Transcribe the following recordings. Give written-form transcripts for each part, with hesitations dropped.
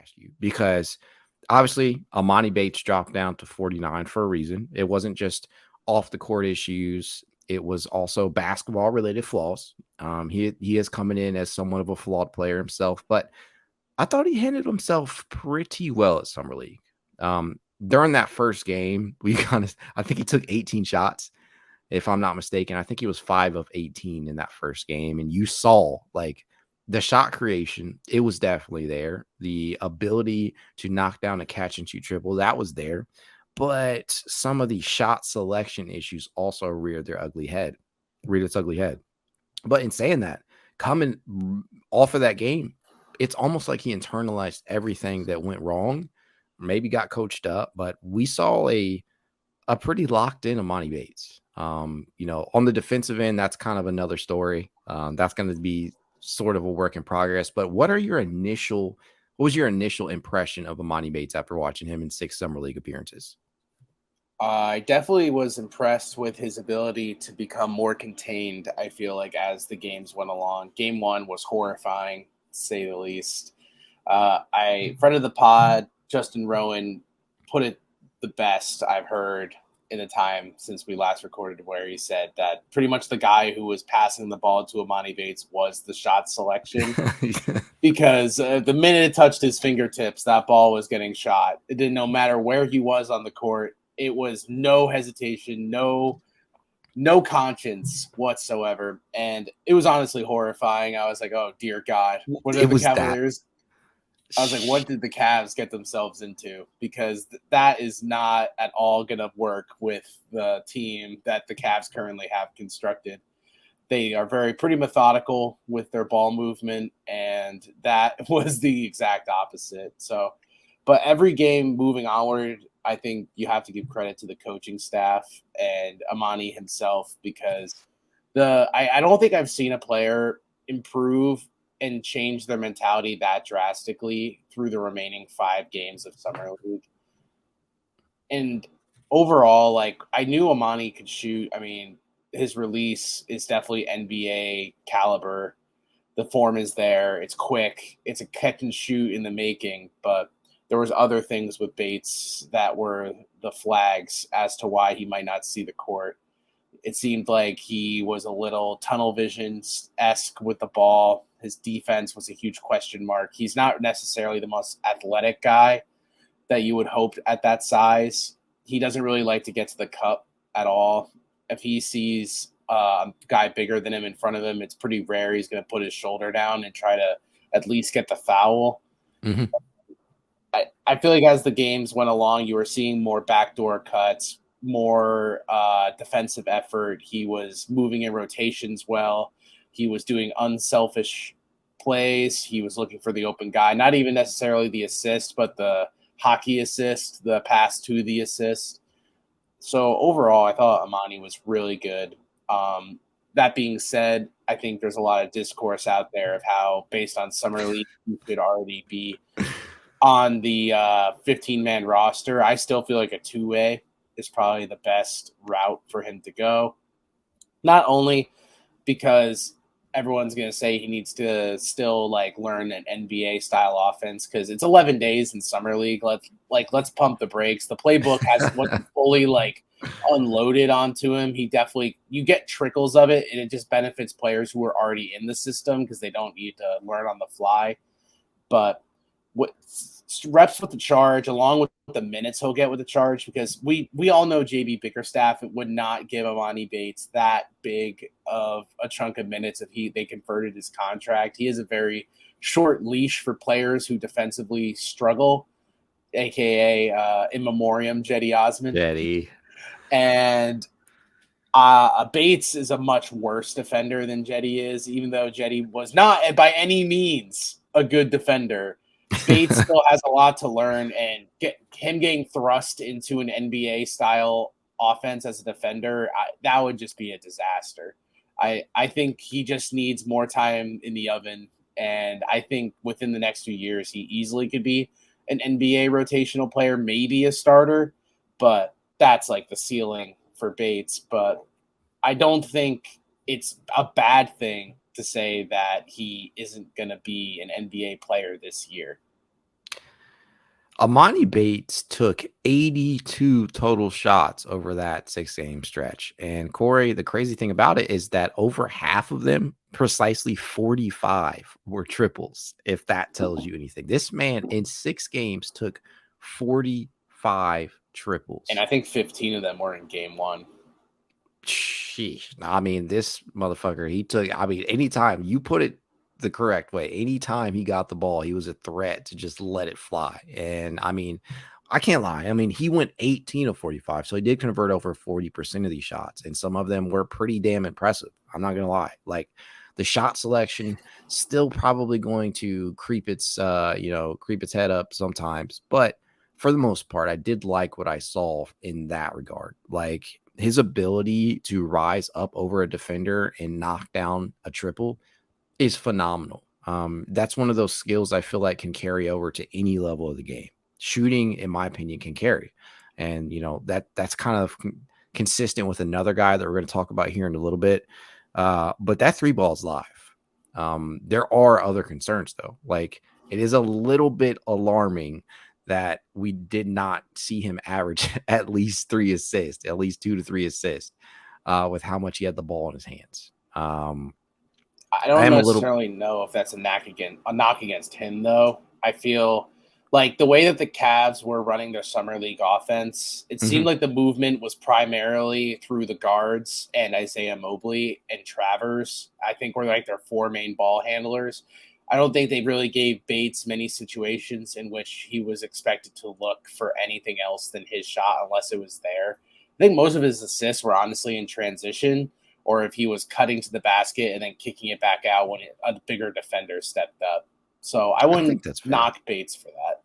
ask you, because obviously Emoni Bates dropped down to 49 for a reason. It wasn't just off the court issues. It was also basketball related flaws. He is coming in as somewhat of a flawed player himself, but I thought he handled himself pretty well at Summer League. During that first game, I think he took 18 shots, if I'm not mistaken. I think he was 5 of 18 in that first game. And you saw like the shot creation, it was definitely there. The ability to knock down a catch and shoot triple, that was there. But some of the shot selection issues also reared its ugly head. But in saying that, coming off of that game, it's almost like he internalized everything that went wrong, maybe got coached up, but we saw a pretty locked in Emoni Bates. On the defensive end, that's kind of another story. That's going to be sort of a work in progress. But what was your initial impression of Emoni Bates after watching him in 6 Summer League appearances? I definitely was impressed with his ability to become more contained, I feel like, as the games went along. Game 1 was horrifying, to say the least. Friend of the pod, Justin Rowan, put it the best I've heard in the time since we last recorded, where he said that pretty much the guy who was passing the ball to Emoni Bates was the shot selection. Because the minute it touched his fingertips, that ball was getting shot. It didn't, no matter where he was on the court. It was no hesitation, no conscience whatsoever. And it was honestly horrifying. I was like, oh, dear God. What are the Cavaliers? I was like, what did the Cavs get themselves into? Because that is not at all going to work with the team that the Cavs currently have constructed. They are pretty methodical with their ball movement, and that was the exact opposite. So, but every game moving onward, I think you have to give credit to the coaching staff and Emoni himself, because I don't think I've seen a player improve and change their mentality that drastically through the remaining 5 games of Summer League. And overall, like, I knew Emoni could shoot. I mean, his release is definitely NBA caliber. The form is there. It's quick. It's a catch and shoot in the making, but there was other things with Bates that were the flags as to why he might not see the court. It seemed like he was a little tunnel vision-esque with the ball. His defense was a huge question mark. He's not necessarily the most athletic guy that you would hope at that size. He doesn't really like to get to the cup at all. If he sees a guy bigger than him in front of him, it's pretty rare he's going to put his shoulder down and try to at least get the foul. Mm-hmm. I feel like as the games went along, you were seeing more backdoor cuts, more defensive effort. He was moving in rotations well. He was doing unselfish plays. He was looking for the open guy, not even necessarily the assist, but the hockey assist, the pass to the assist. So overall, I thought Emoni was really good. That being said, I think there's a lot of discourse out there of how, based on Summer League, he could already be on the 15-man roster. I still feel like a 2-way is probably the best route for him to go. Not only because everyone's going to say he needs to still like learn an NBA style offense, because it's 11 days in Summer League. Let's pump the brakes. The playbook wasn't fully like unloaded onto him. You get trickles of it, and it just benefits players who are already in the system because they don't need to learn on the fly. But what reps with the charge, along with the minutes he'll get with the charge, because we all know JB Bickerstaff would not give Emoni Bates that big of a chunk of minutes if they converted his contract. He has a very short leash for players who defensively struggle, aka in memoriam Jetty Osman. And Bates is a much worse defender than Jetty is, even though Jetty was not by any means a good defender. Bates still has a lot to learn, and getting thrust into an NBA style offense as a defender, that would just be a disaster. I think he just needs more time in the oven, and I think within the next few years he easily could be an NBA rotational player, maybe a starter, but that's like the ceiling for Bates. But I don't think it's a bad thing to say that he isn't going to be an NBA player this year. Emoni Bates took 82 total shots over that 6-game stretch. And Corey, the crazy thing about it is that over half of them, precisely 45, were triples, if that tells you anything. This man in 6 games took 45 triples. And I think 15 of them were in game one. Sheesh. I mean, this motherfucker, he took, I mean, anytime you put it the correct way, anytime he got the ball, he was a threat to just let it fly. And I mean, I can't lie. I mean, he went 18 of 45. So he did convert over 40% of these shots. And some of them were pretty damn impressive. I'm not going to lie. Like the shot selection still probably going to creep its, creep its head up sometimes. But for the most part, I did like what I saw in that regard. Like his ability to rise up over a defender and knock down a triple is phenomenal. That's one of those skills I feel like can carry over to any level of the game. Shooting, in my opinion, can carry. And, that's kind of consistent with another guy that we're going to talk about here in a little bit. But that 3 ball is live. There are other concerns, though. Like, it is a little bit alarming that we did not see him average at least 3 assists, at least 2 to 3 assists, with how much he had the ball in his hands. I don't necessarily know if that's a knock against him, though. I feel like the way that the Cavs were running their summer league offense, it seemed like the movement was primarily through the guards and Isaiah Mobley and Travers. I think were like their 4 main ball handlers. I don't think they really gave Bates many situations in which he was expected to look for anything else than his shot unless it was there. I think most of his assists were honestly in transition, or if he was cutting to the basket and then kicking it back out when a bigger defender stepped up. So I wouldn't knock Bates for that.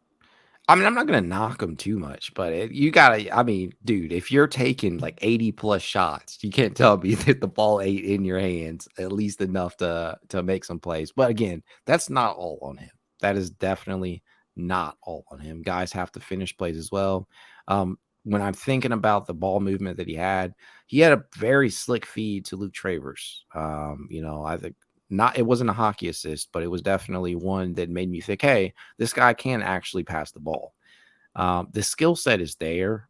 I mean, I'm not going to knock him too much, but you got to, I mean, dude, if you're taking like 80 plus shots, you can't tell me that the ball ain't in your hands at least enough to make some plays. But again, that's not all on him. That is definitely not all on him. Guys have to finish plays as well. When I'm thinking about the ball movement that he had a very slick feed to Luke Travers. I think it wasn't a hockey assist, but it was definitely one that made me think, hey, this guy can actually pass the ball. The skill set is there.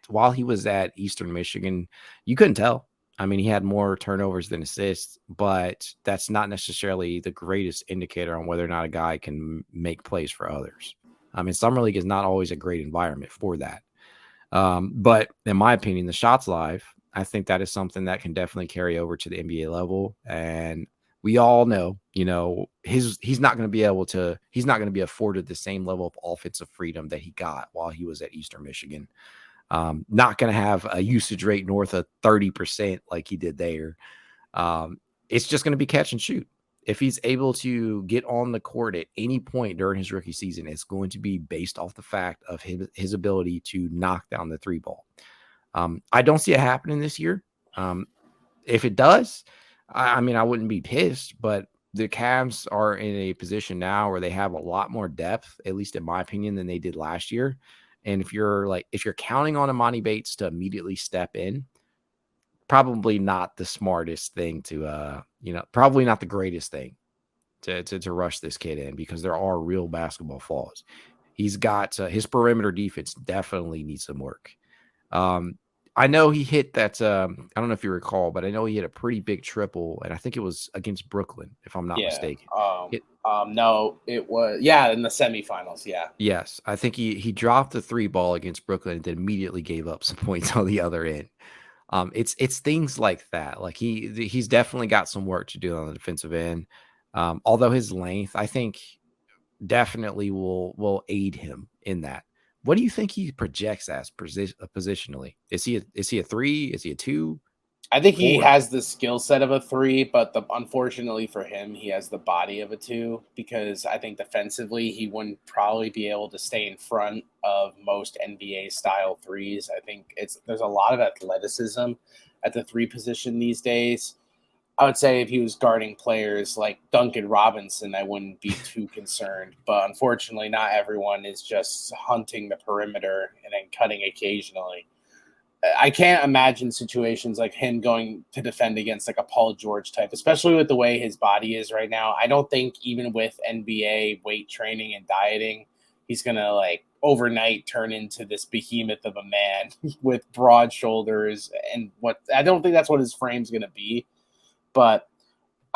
While he was at Eastern Michigan, you couldn't tell. I mean, he had more turnovers than assists, but that's not necessarily the greatest indicator on whether or not a guy can make plays for others. I mean, summer league is not always a great environment for that. But in my opinion, the shots live, I think that is something that can definitely carry over to the NBA level. And we all know, he's not going to be afforded the same level of offensive freedom that he got while he was at Eastern Michigan. Not going to have a usage rate north of 30% like he did there. It's just going to be catch and shoot. If he's able to get on the court at any point during his rookie season, it's going to be based off the fact of his ability to knock down the 3 ball. I don't see it happening this year. If it does, I mean, I wouldn't be pissed, but the Cavs are in a position now where they have a lot more depth, at least in my opinion, than they did last year. And if you're counting on Emoni Bates to immediately step in, probably not the smartest thing probably not the greatest thing to rush this kid in, because there are real basketball flaws. He's got his perimeter defense definitely needs some work. I know he hit that. I don't know if you recall, but I know he hit a pretty big triple, and I think it was against Brooklyn, if I'm not mistaken. No, it was in the semifinals. Yeah. Yes, I think he dropped the 3 ball against Brooklyn and then immediately gave up some points on the other end. It's things like that. Like he's definitely got some work to do on the defensive end. Although his length, I think, definitely will aid him in that. What do you think he projects as positionally? Is he a 3? Is he a 2? I think 4? He has the skill set of a 3, but unfortunately for him, he has the body of a 2, because I think defensively he wouldn't probably be able to stay in front of most NBA style 3s. I think there's a lot of athleticism at the 3 position these days. I would say if he was guarding players like Duncan Robinson, I wouldn't be too concerned. But unfortunately, not everyone is just hunting the perimeter and then cutting occasionally. I can't imagine situations like him going to defend against like a Paul George type, especially with the way his body is right now. I don't think even with NBA weight training and dieting, he's going to like overnight turn into this behemoth of a man with broad shoulders. And what I don't think that's what his frame's going to be. But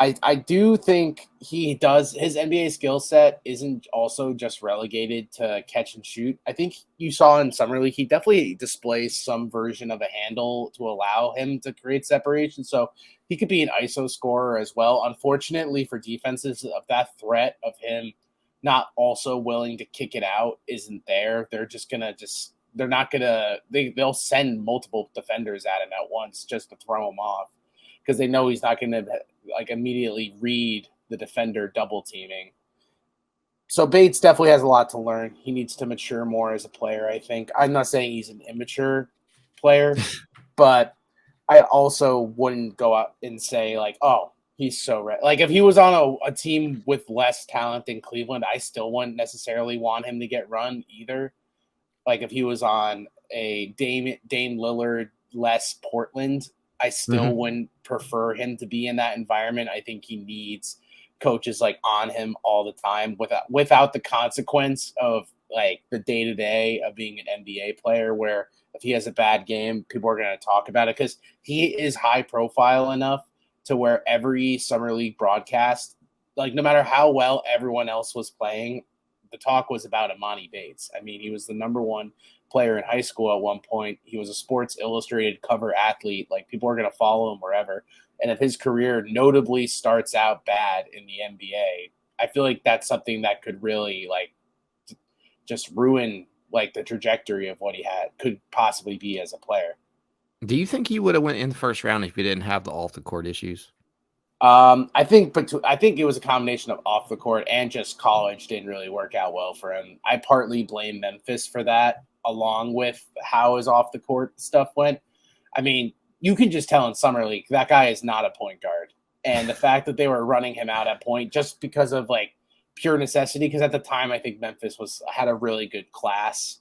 I do think he does his NBA skill set isn't also just relegated to catch and shoot. I think you saw in Summer League, he definitely displays some version of a handle to allow him to create separation. So he could be an ISO scorer as well. Unfortunately for defenses, of that threat of him not also willing to kick it out isn't there. They're just gonna they're not gonna they'll send multiple defenders at him at once just to throw him off because they know he's not gonna like immediately read the defender double teaming. So Bates definitely has a lot to learn. He needs to mature more as a player, I think. I'm not saying he's an immature player, but I also wouldn't go out and say like, oh, he's so ready. Like if he was on a team with less talent than Cleveland, I still wouldn't necessarily want him to get run either. Like if he was on a Dame Lillard less Portland, I still wouldn't prefer him to be in that environment. I think he needs coaches like on him all the time without the consequence of like the day-to-day of being an NBA player where if he has a bad game, people are going to talk about it because he is high profile enough to where every Summer League broadcast, like no matter how well everyone else was playing, the talk was about Emoni Bates. I mean, he was the number one player in high school at one point. He was a Sports Illustrated cover athlete. Like people are going to follow him wherever. And if his career notably starts out bad in the NBA, I feel like that's something that could really like just ruin like the trajectory of what he could possibly be as a player. Do you think he would have went in the first round if he didn't have the off the court issues? I think it was a combination of off the court and just college didn't really work out well for him. I partly blame Memphis for that, along with how his off the court stuff went. I mean, you can just tell in Summer League that guy is not a point guard, and the fact that they were running him out at point just because of like pure necessity. Because at the time, I think Memphis had a really good class.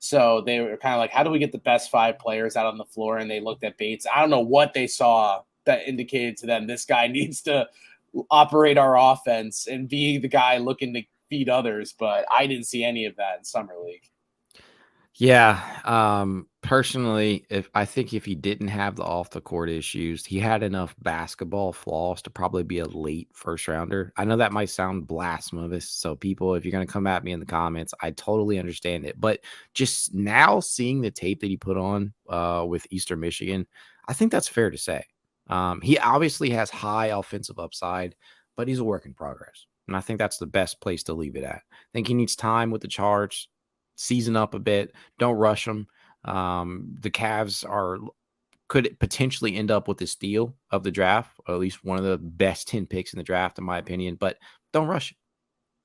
So they were kind of like, how do we get the best 5 players out on the floor? And they looked at Bates. I don't know what they saw that indicated to them this guy needs to operate our offense and be the guy looking to feed others. But I didn't see any of that in Summer League. Yeah. Personally, I think if he didn't have the off the court issues, he had enough basketball flaws to probably be a late first rounder. I know that might sound blasphemous. So people, if you're going to come at me in the comments, I totally understand it. But just now seeing the tape that he put on with Eastern Michigan, I think that's fair to say. He obviously has high offensive upside, but he's a work in progress. And I think that's the best place to leave it at. I think he needs time with the Charge, season up a bit. Don't rush him. The Cavs could potentially end up with the steal of the draft, or at least one of the best 10 picks in the draft, in my opinion. But don't rush it.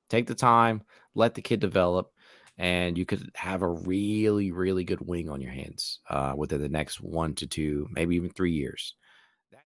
Take the time, let the kid develop, and you could have a really, really good wing on your hands within the next 1 to 2, maybe even 3 years.